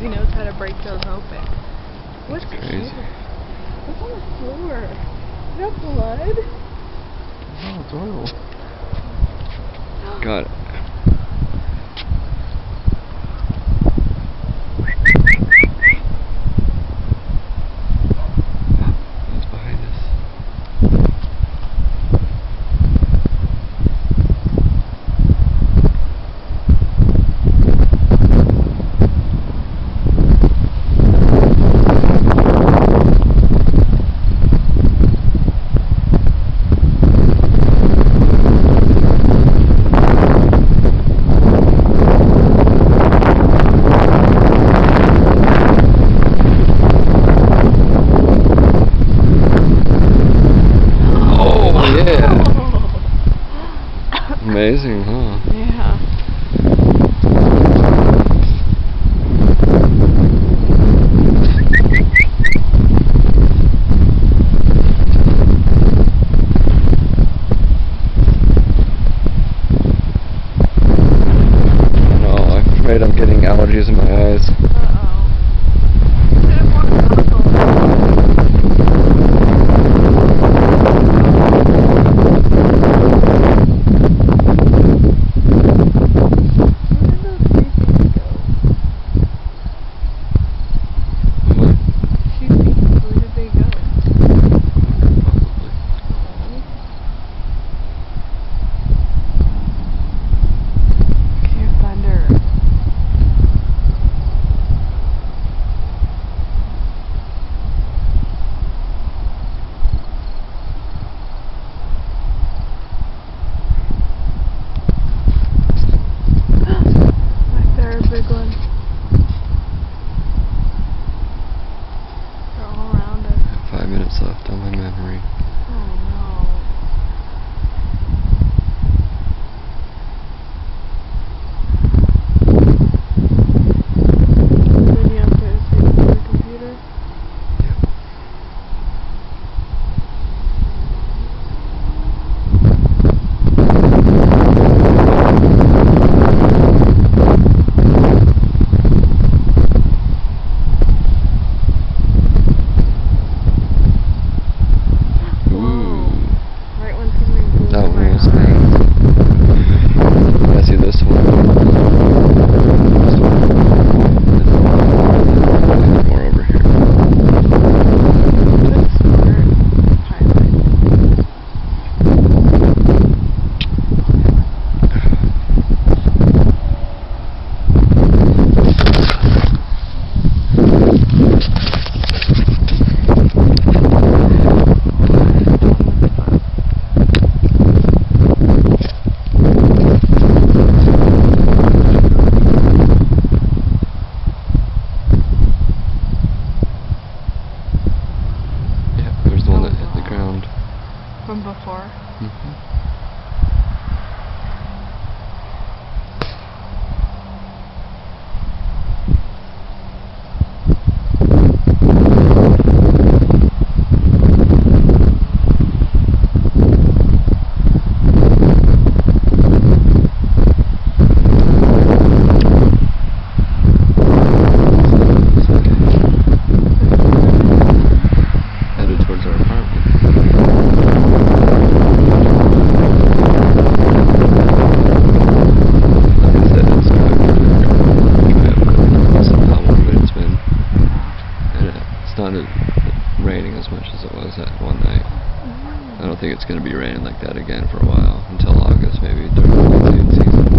because he knows how to break those open. What's crazy? here? What's on the floor? Is that blood? Oh, it's horrible. Got it. What's behind us? Amazing, huh? Yeah. No, I'm afraid I'm getting allergies in my eyes. Big one. They're all around us. 5 minutes left on my memory. Oh no. Then you have to escape to your computer? That one was nice. I see this one. More over here. That's smart. Highlight. From before? Mm-hmm. Headed towards our apartment. It's not raining as much as it was that one night. I don't think it's going to be raining like that again for a while, until August maybe, during the monsoon season.